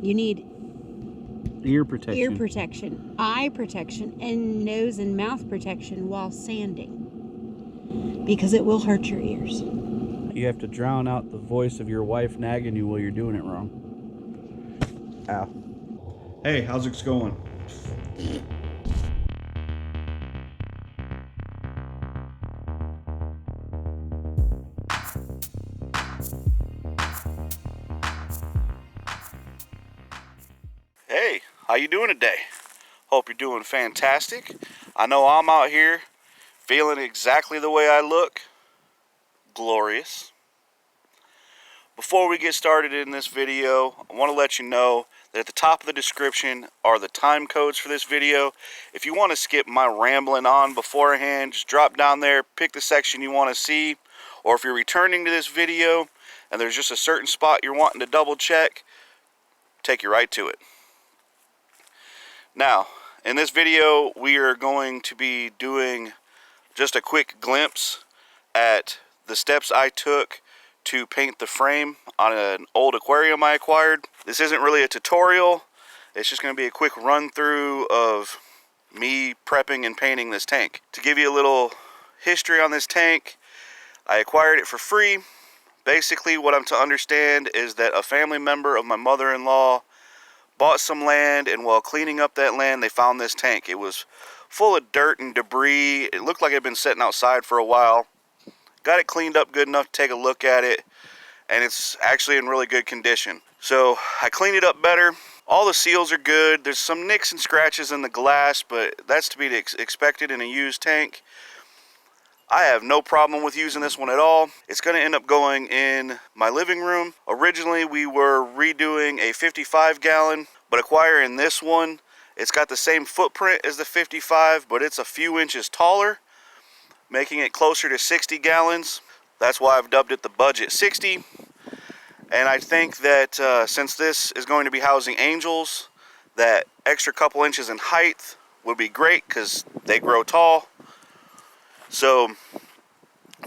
You need ear protection, eye protection, and nose and mouth protection while sanding. Because it will hurt your ears. You have to drown out the voice of your wife nagging you while you're doing it wrong. Ow. Hey, how's it going? Hey, how you doing today? Hope you're doing fantastic. I know I'm out here feeling exactly the way I look. Glorious. Before we get started in this video, I want to let you know that at the top of the description are the time codes for this video. If you want to skip my rambling on beforehand, just drop down there, pick the section you want to see, or if you're returning to this video and there's just a certain spot you're wanting to double check, take you right to it. Now, in this video, we are going to be doing just a quick glimpse at the steps I took to paint the frame on an old aquarium I acquired. This isn't really a tutorial. It's just going to be a quick run through of me prepping and painting this tank. To give you a little history on this tank, I acquired it for free. Basically, what I'm to understand is that a family member of my mother-in-law bought some land, and while cleaning up that land, they found this tank. It was full of dirt and debris. It looked like it had been sitting outside for a while. Got it cleaned up good enough to take a look at it, and it's actually in really good condition. So I cleaned it up better. All the seals are good. There's some nicks and scratches in the glass, but that's to be expected in a used tank. I have no problem with using this one at all. It's going to end up going in my living room. Originally, we were redoing a 55-gallon, but acquiring this one, it's got the same footprint as the 55, but it's a few inches taller, making it closer to 60 gallons. That's why I've dubbed it the Budget 60. And I think that since this is going to be housing angels, that extra couple inches in height would be great because they grow tall. So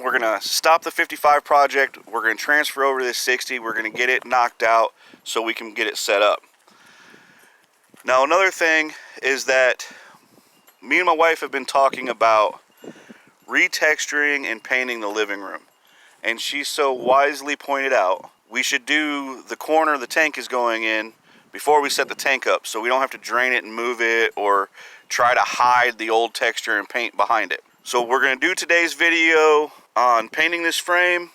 we're going to stop the 55 project. We're going to transfer over to this 60. We're going to get it knocked out so we can get it set up. Now, another thing is that me and my wife have been talking about retexturing and painting the living room, and she so wisely pointed out we should do the corner the tank is going in before we set the tank up, so we don't have to drain it and move it or try to hide the old texture and paint behind it. So we're going to do today's video on painting this frame,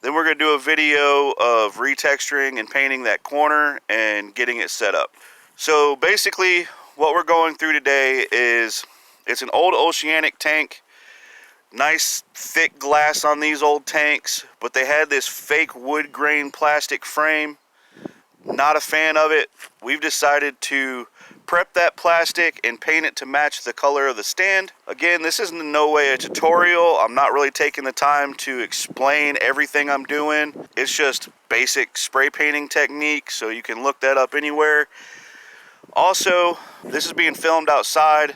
then we're going to do a video of retexturing and painting that corner and getting it set up. So basically what we're going through today is, it's an old oceanic tank. Nice thick glass on these old tanks, but they had this fake wood grain plastic frame. Not a fan of it. We've decided to prep that plastic and paint it to match the color of the stand. Again, this isn't in no way a tutorial. I'm not really taking the time to explain everything I'm doing. It's just basic spray painting technique, so you can look that up anywhere. Also, this is being filmed outside.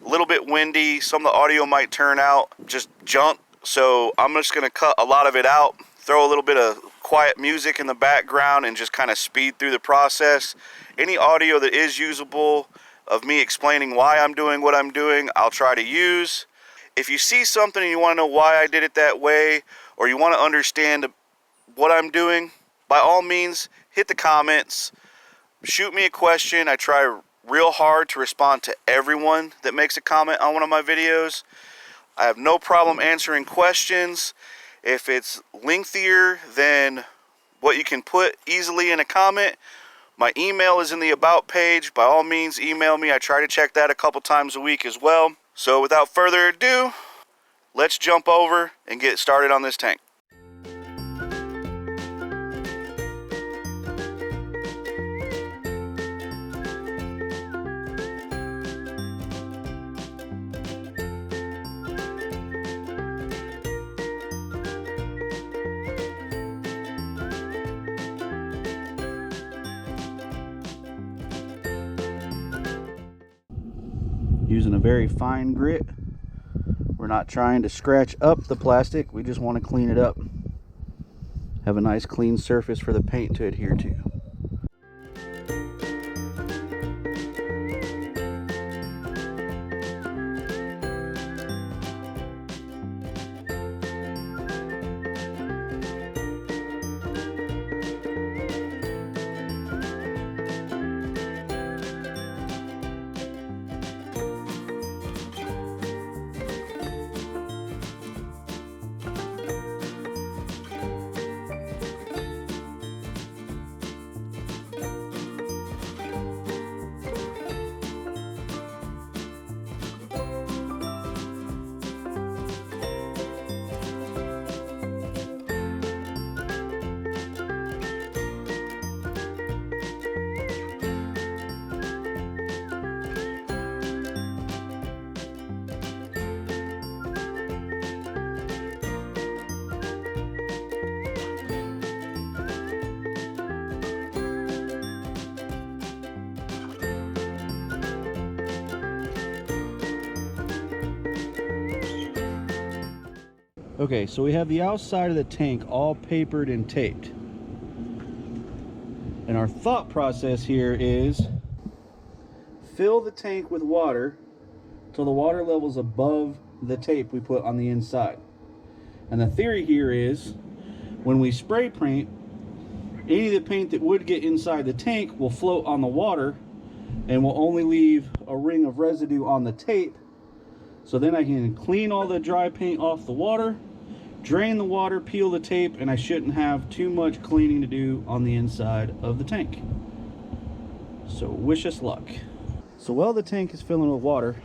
A little bit windy, some of the audio might turn out just junk, so I'm just going to cut a lot of it out, throw a little bit of quiet music in the background, and just kind of speed through the process. Any audio that is usable of me explaining why I'm doing what I'm doing, I'll try to use. If you see something and you want to know why I did it that way, or you want to understand what I'm doing, by all means, hit the comments, shoot me a question. I try real hard to respond to everyone that makes a comment on one of my videos. I have no problem answering questions. If it's lengthier than what you can put easily in a comment, my email is in the about page. By all means, email me. I try to check that a couple times a week as well. So without further ado, let's jump over and get started on this tank. Using a very fine grit. We're not trying to scratch up the plastic, we just want to clean it up. Have a nice clean surface for the paint to adhere to. Okay, so we have the outside of the tank all papered and taped. And our thought process here is fill the tank with water till the water level's above the tape we put on the inside. And the theory here is when we spray paint, any of the paint that would get inside the tank will float on the water and will only leave a ring of residue on the tape. So then I can clean all the dry paint off the water, drain the water, peel the tape, and I shouldn't have too much cleaning to do on the inside of the tank. So wish us luck. So while the tank is filling with water,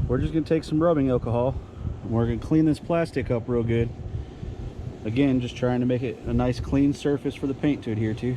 we're just gonna take some rubbing alcohol and we're gonna clean this plastic up real good. Again, just trying to make it a nice clean surface for the paint to adhere to.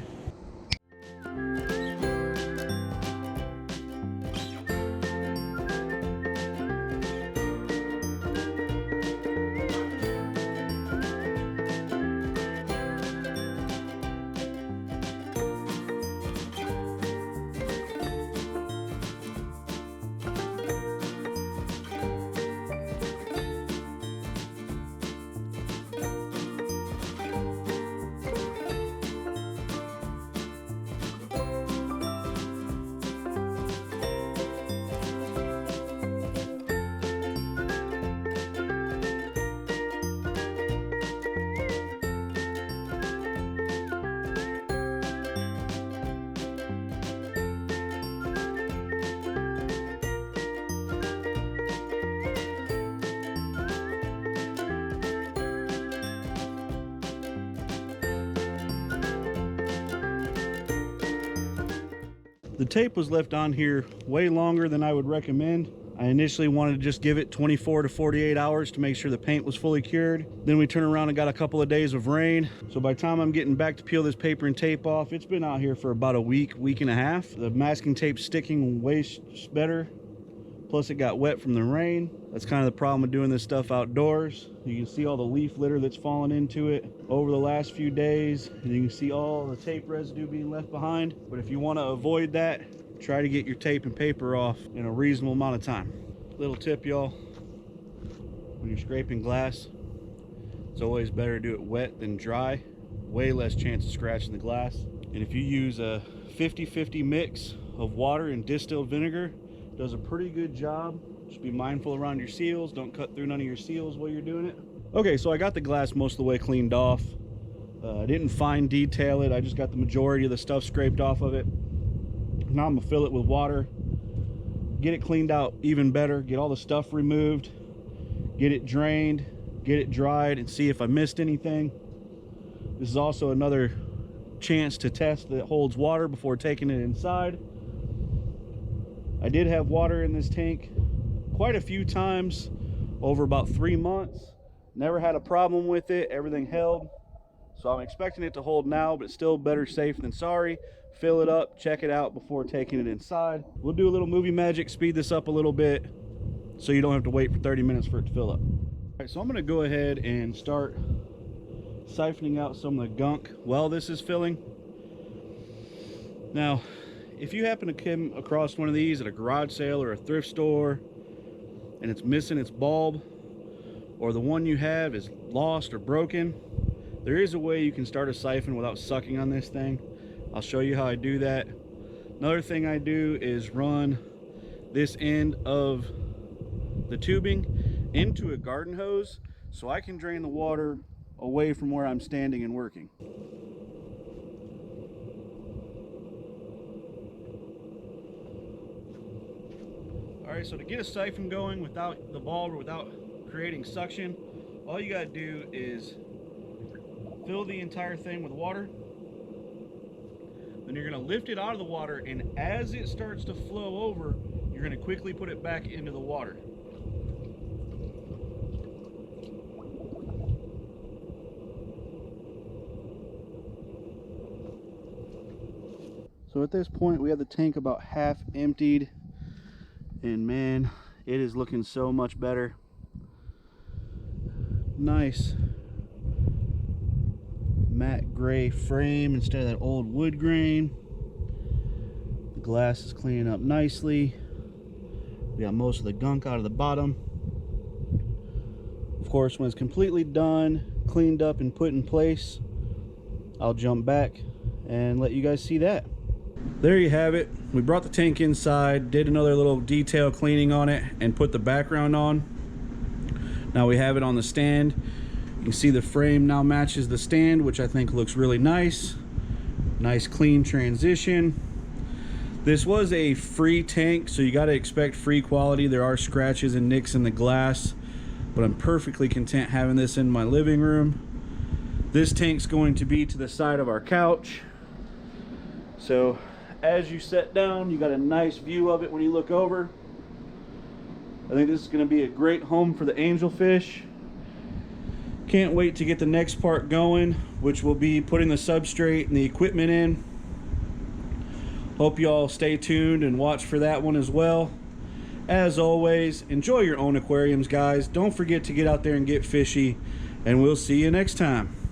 The tape was left on here way longer than I would recommend. I initially wanted to just give it 24 to 48 hours to make sure the paint was fully cured. Then we turned around and got a couple of days of rain. So by the time I'm getting back to peel this paper and tape off, it's been out here for about a week, week and a half. The masking tape's sticking way better. Plus it got wet from the rain. That's kind of the problem with doing this stuff outdoors. You can see all the leaf litter that's fallen into it over the last few days. And you can see all the tape residue being left behind. But if you want to avoid that, try to get your tape and paper off in a reasonable amount of time. Little tip, y'all. When you're scraping glass, it's always better to do it wet than dry. Way less chance of scratching the glass. And if you use a 50-50 mix of water and distilled vinegar, does a pretty good job. Just be mindful around your seals. Don't cut through none of your seals while you're doing it. Okay, so I got the glass most of the way cleaned off. I didn't fine detail it. I just got the majority of the stuff scraped off of it. Now I'm gonna fill it with water, get it cleaned out even better, get all the stuff removed, get it drained, get it dried, and see if I missed anything. This is also another chance to test that it holds water before taking it inside. I did have water in this tank quite a few times over about 3 months. Never had a problem with it. Everything held. So I'm expecting it to hold now, but still better safe than sorry. Fill it up, check it out before taking it inside. We'll do a little movie magic, speed this up a little bit so you don't have to wait for 30 minutes for it to fill up. All right, so I'm gonna go ahead and start siphoning out some of the gunk while this is filling. Now, if you happen to come across one of these at a garage sale or a thrift store and it's missing its bulb, or the one you have is lost or broken, there is a way you can start a siphon without sucking on this thing. I'll show you how I do that. Another thing I do is run this end of the tubing into a garden hose so I can drain the water away from where I'm standing and working. Alright, so to get a siphon going without the bulb or without creating suction, all you gotta do is fill the entire thing with water. Then you're gonna lift it out of the water, and as it starts to flow over, you're gonna quickly put it back into the water. So at this point, we have the tank about half emptied. And man, it is looking so much better. Nice matte gray frame instead of that old wood grain. The glass is cleaning up nicely. We got most of the gunk out of the bottom. Of course, when it's completely done, cleaned up and put in place, I'll jump back and let you guys see that. There you have it. We brought the tank inside, did another little detail cleaning on it, and put the background on. Now we have it on the stand. You can see the frame now matches the stand, which I think looks really nice. Nice clean transition. This was a free tank, so you got to expect free quality. There are scratches and nicks in the glass, but I'm perfectly content having this in my living room. This tank's going to be to the side of our couch. So as you sit down, you got a nice view of it when you look over. I think this is going to be a great home for the angelfish. Can't wait to get the next part going, which will be putting the substrate and the equipment in. Hope you all stay tuned and watch for that one as well. As always, enjoy your own aquariums, guys. Don't forget to get out there and get fishy, and we'll see you next time.